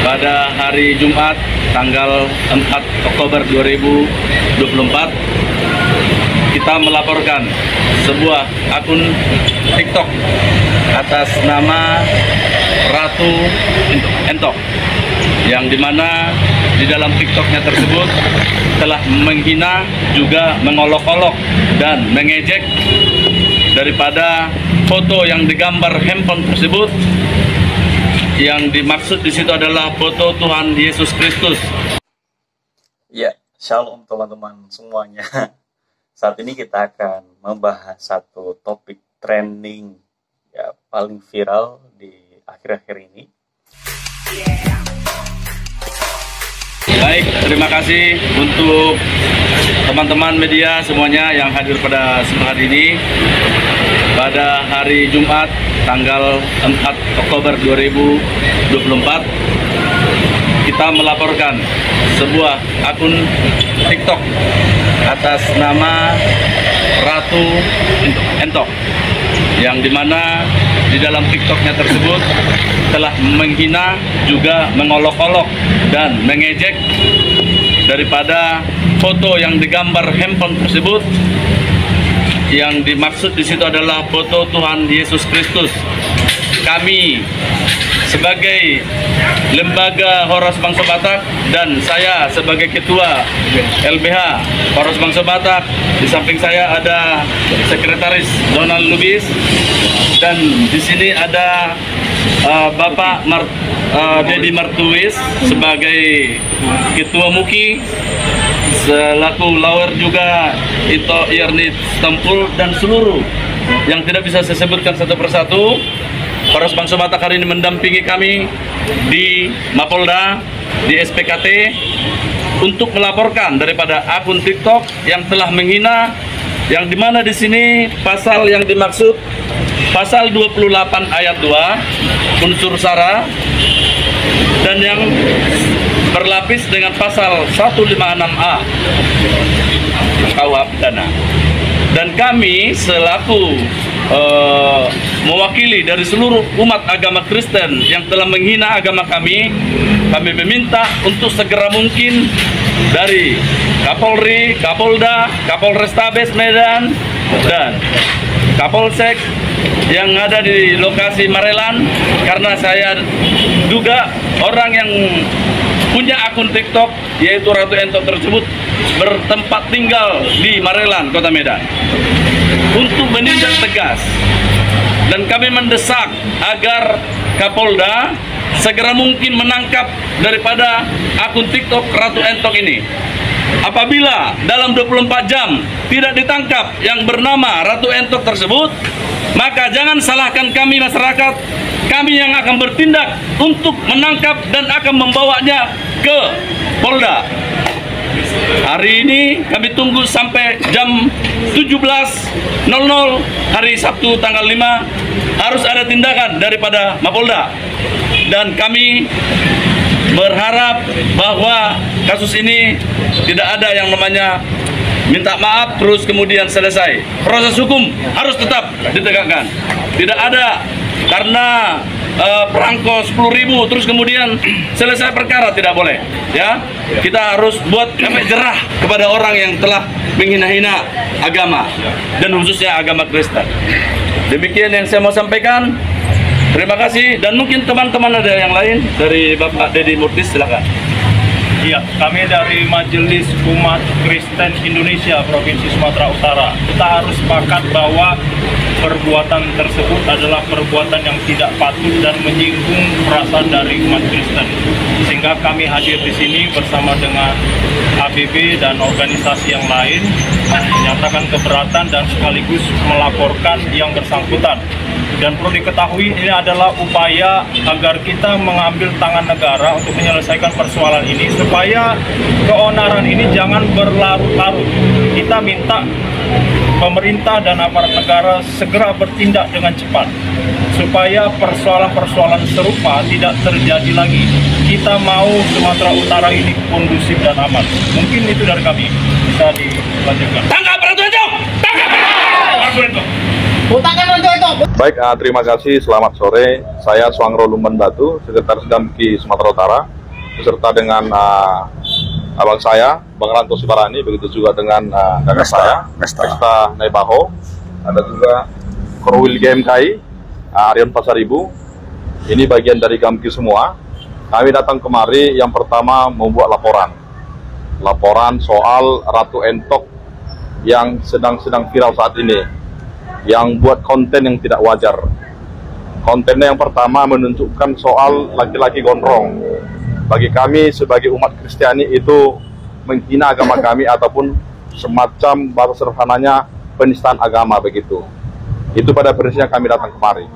pada hari Jumat tanggal 4 Oktober 2024 kita melaporkan sebuah akun TikTok atas nama Ratu Entok, yang dimana di dalam TikToknya tersebut telah menghina, juga mengolok-olok dan mengejek daripada foto yang digambar handphone tersebut. Yang dimaksud di situ adalah foto Tuhan Yesus Kristus. Ya, shalom teman-teman semuanya. Saat ini kita akan membahas satu topik trending ya paling viral di akhir-akhir ini. Baik, terima kasih untuk teman-teman media semuanya yang hadir pada saat ini. Pada hari Jumat tanggal 4 Oktober 2024 kita melaporkan sebuah akun TikTok atas nama Ratu Entok, yang dimana di dalam TikToknya tersebut telah menghina, juga mengolok-olok dan mengejek daripada foto yang digambar handphone tersebut. Yang dimaksud di situ adalah foto Tuhan Yesus Kristus. Kami sebagai Lembaga Horas Bangsa Batak dan saya sebagai Ketua LBH Horas Bangsa Batak, di samping saya ada Sekretaris Donald Lubis, dan di sini ada Bapak Dedi Martuis sebagai Ketua MUKI, selaku lawyer juga Ito Iyarnit Stempul, dan seluruh yang tidak bisa saya sebutkan satu persatu. Horas Bangsa Batak hari ini mendampingi kami di Mapolda, di SPKT, untuk melaporkan daripada akun TikTok yang telah menghina, yang dimana di sini pasal yang dimaksud pasal 28 ayat 2 unsur sara, dan yang berlapis dengan pasal 156A KUH pidana. Dan kami selaku mewakili dari seluruh umat agama Kristen yang telah menghina agama kami meminta untuk segera mungkin dari Kapolri, Kapolda, Kapolrestabes Medan, dan Kapolsek yang ada di lokasi Marelan, karena saya juga orang yang punya akun TikTok yaitu Ratu Entok tersebut bertempat tinggal di Marelan, Kota Medan, untuk menindak tegas. Dan kami mendesak agar Kapolda segera mungkin menangkap daripada akun TikTok Ratu Entok ini. Apabila dalam 24 jam tidak ditangkap yang bernama Ratu Entok tersebut, maka jangan salahkan kami masyarakat. Kami yang akan bertindak untuk menangkap dan akan membawanya ke Polda. Hari ini kami tunggu sampai jam 17.00 hari Sabtu tanggal 5 harus ada tindakan daripada Mapolda. Dan kami berharap bahwa kasus ini tidak ada yang namanya minta maaf terus kemudian selesai. Proses hukum harus tetap ditegakkan. Tidak ada karena perangko 10.000 terus kemudian selesai perkara, tidak boleh ya. Kita harus buat efek jerah kepada orang yang telah menghina-hina agama dan khususnya agama Kristen. Demikian yang saya mau sampaikan. Terima kasih, dan mungkin teman-teman ada yang lain dari Bapak Dedi Murtis, silakan. Iya, kami dari Majelis Umat Kristen Indonesia Provinsi Sumatera Utara, kita harus sepakat bahwa perbuatan tersebut adalah perbuatan yang tidak patut dan menyinggung perasaan dari umat Kristen. Sehingga kami hadir di sini bersama dengan ABB dan organisasi yang lain menyatakan keberatan dan sekaligus melaporkan yang bersangkutan. Dan perlu diketahui, ini adalah upaya agar kita mengambil tangan negara untuk menyelesaikan persoalan ini, supaya keonaran ini jangan berlarut-larut. Kita minta pemerintah dan aparat negara segera bertindak dengan cepat, supaya persoalan-persoalan serupa tidak terjadi lagi. Kita mau Sumatera Utara ini kondusif dan aman. Mungkin itu dari kami. Bisa dilanjutkan. Tangkap Ratu Entok! Tangkap Ratu Entok! Baik, terima kasih. Selamat sore. Saya Suangro Lumban Batu, Sekretaris Gamki Sumatera Utara, beserta dengan abang saya, Bang Ranto Sibarani, begitu juga dengan kakak saya, Mesta Naibaho, ada juga Korwil GMKI, Aryan Pasaribu. Ini bagian dari Gamki semua. Kami datang kemari yang pertama membuat laporan soal Ratu Entok yang sedang viral saat ini, yang buat konten yang tidak wajar. Kontennya yang pertama menunjukkan soal laki-laki gondrong. Bagi kami sebagai umat Kristiani itu menghina agama kami ataupun semacam bahasa sederhananya penistaan agama begitu. Itu pada prinsipnya kami datang kemari.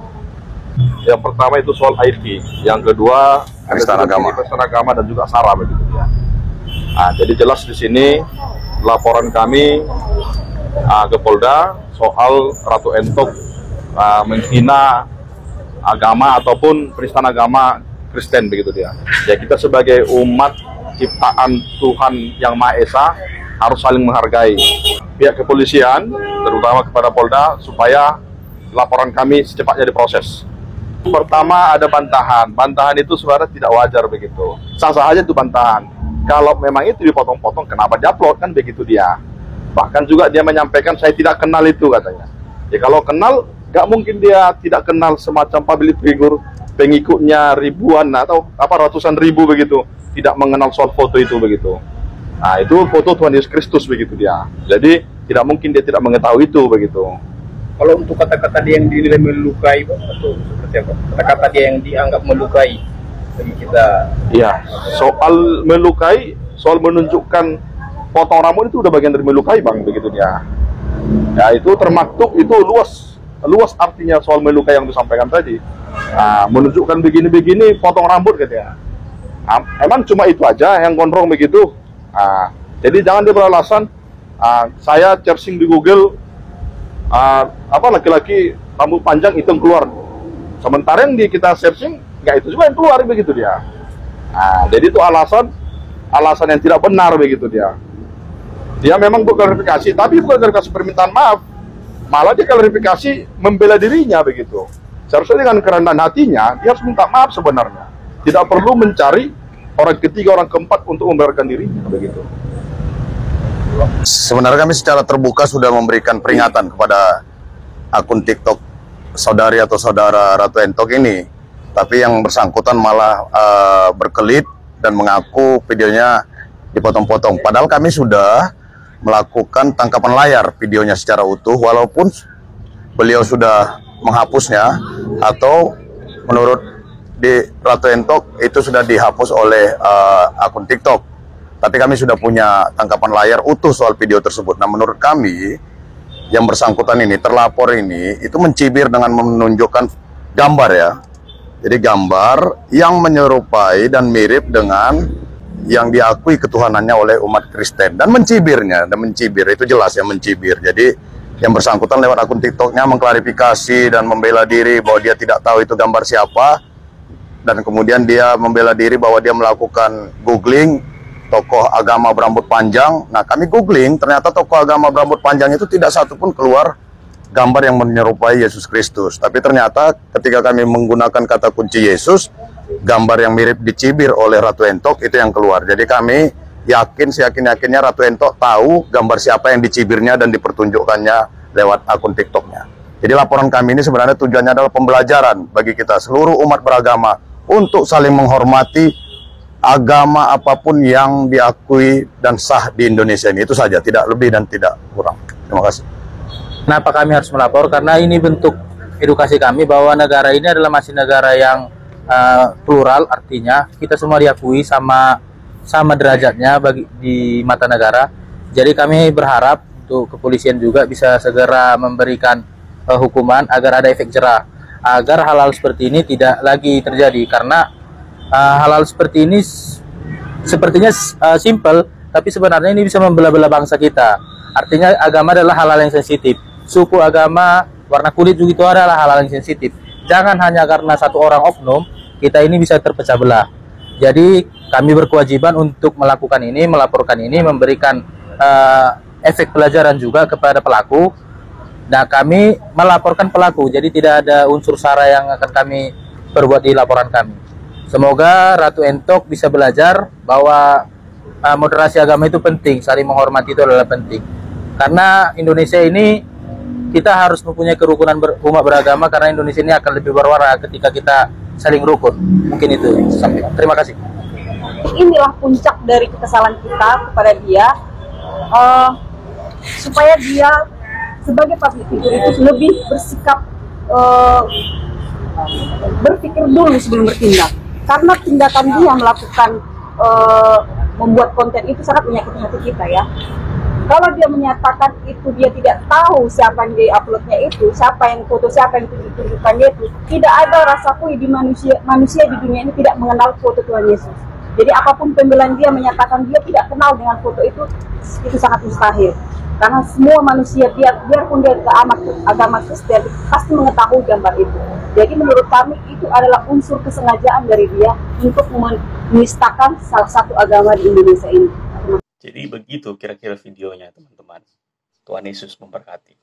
Yang pertama itu soal IT, yang kedua penistaan agama dan juga sara begitu ya. Nah, jadi jelas di sini laporan kami ke Polda soal Ratu Entok menghina agama ataupun penistaan agama Kristen begitu dia. Ya, kita sebagai umat ciptaan Tuhan yang Maha Esa harus saling menghargai. Pihak kepolisian terutama kepada Polda supaya laporan kami secepatnya diproses. Pertama ada bantahan itu sebenarnya tidak wajar begitu. Sah-sah aja itu bantahan. Kalau memang itu dipotong-potong, kenapa diupload kan begitu dia. Bahkan juga dia menyampaikan saya tidak kenal itu katanya. Ya kalau kenal, nggak mungkin dia tidak kenal semacam public figure, pengikutnya ribuan atau ratusan ribu begitu, tidak mengenal soal foto itu begitu. Nah itu foto Tuhan Yesus Kristus begitu dia. Jadi tidak mungkin dia tidak mengetahui itu begitu. Kalau untuk kata-kata dia yang dinilai melukai, Pak, atau seperti apa? Kata-kata dia yang dianggap melukai bagi kita. Iya, soal melukai, soal menunjukkan potong rambut itu udah bagian dari melukai, Bang, begitu dia. Ya itu termaktub, itu luas artinya soal melukai yang disampaikan tadi. Nah, menunjukkan begini-begini, potong rambut katanya. Emang cuma itu aja yang gondrong begitu. Nah, jadi jangan dia beralasan saya searching di Google laki-laki rambut panjang itu yang keluar. Sementara yang kita searching nggak itu juga yang keluar begitu dia. Nah, jadi itu alasan yang tidak benar begitu dia. Dia memang buat klarifikasi, tapi bukan klarifikasi permintaan maaf. Malah dia klarifikasi membela dirinya begitu. Seharusnya dengan kerendahan hatinya dia harus minta maaf sebenarnya. Tidak perlu mencari orang ketiga, orang keempat untuk membenarkan dirinya begitu. Sebenarnya kami secara terbuka sudah memberikan peringatan kepada akun TikTok saudari atau saudara Ratu Entok ini, tapi yang bersangkutan malah berkelit dan mengaku videonya dipotong-potong. Padahal kami sudah melakukan tangkapan layar videonya secara utuh, walaupun beliau sudah menghapusnya atau menurut di Ratu Entok itu sudah dihapus oleh akun TikTok. Tapi kami sudah punya tangkapan layar utuh soal video tersebut. Nah, menurut kami yang bersangkutan ini, terlapor ini, itu mencibir dengan menunjukkan gambar ya. Jadi gambar yang menyerupai dan mirip dengan yang diakui ketuhanannya oleh umat Kristen. Dan mencibir, itu jelas ya mencibir. Jadi yang bersangkutan lewat akun TikToknya mengklarifikasi dan membela diri bahwa dia tidak tahu itu gambar siapa. Dan kemudian dia membela diri bahwa dia melakukan googling tokoh agama berambut panjang. Nah, kami googling, ternyata tokoh agama berambut panjang itu tidak satupun keluar gambar yang menyerupai Yesus Kristus. Tapi ternyata ketika kami menggunakan kata kunci Yesus, gambar yang mirip dicibir oleh Ratu Entok itu yang keluar. Jadi kami yakin, seyakin-yakinnya Ratu Entok tahu gambar siapa yang dicibirnya dan dipertunjukkannya lewat akun TikToknya. Jadi laporan kami ini sebenarnya tujuannya adalah pembelajaran bagi kita seluruh umat beragama untuk saling menghormati agama apapun yang diakui dan sah di Indonesia ini. Itu saja, tidak lebih dan tidak kurang. Terima kasih. Kenapa kami harus melapor? Karena ini bentuk edukasi kami bahwa negara ini adalah masih negara yang plural, artinya kita semua diakui sama derajatnya di mata negara. Jadi kami berharap untuk kepolisian juga bisa segera memberikan hukuman agar ada efek jerah, agar hal-hal seperti ini tidak lagi terjadi. Karena hal-hal seperti ini sepertinya simple, tapi sebenarnya ini bisa membelah-belah bangsa kita. Artinya agama adalah hal-hal yang sensitif. Suku, agama, warna kulit juga itu adalah hal-hal yang sensitif. Jangan hanya karena satu orang oknum, kita ini bisa terpecah belah. Jadi kami berkewajiban untuk melakukan ini, melaporkan ini, memberikan efek pelajaran juga kepada pelaku. Nah, kami melaporkan pelaku, jadi tidak ada unsur sara yang akan kami perbuat di laporan kami. Semoga Ratu Entok bisa belajar bahwa moderasi agama itu penting, saling menghormati itu adalah penting. Karena Indonesia ini kita harus mempunyai kerukunan umat beragama, karena Indonesia ini akan lebih berwarna ketika kita saling rukun. Mungkin itu sampai. Terima kasih. Inilah puncak dari kekesalan kita kepada dia, supaya dia sebagai public figure itu lebih bersikap, berpikir dulu sebelum bertindak. Karena tindakan dia melakukan membuat konten itu sangat menyakiti hati kita ya. Kalau dia menyatakan itu dia tidak tahu siapa yang di-uploadnya itu, siapa yang foto, siapa yang ditunjukkannya itu, tidak ada rasa puji di manusia di dunia ini tidak mengenal foto Tuhan Yesus. Jadi apapun pembelaan dia menyatakan dia tidak kenal dengan foto itu sangat mustahil. Karena semua manusia biarpun dia ke agama Kristen pasti mengetahui gambar itu. Jadi menurut kami itu adalah unsur kesengajaan dari dia untuk menistakan salah satu agama di Indonesia ini. Jadi begitu kira-kira videonya teman-teman. Tuhan Yesus memberkati.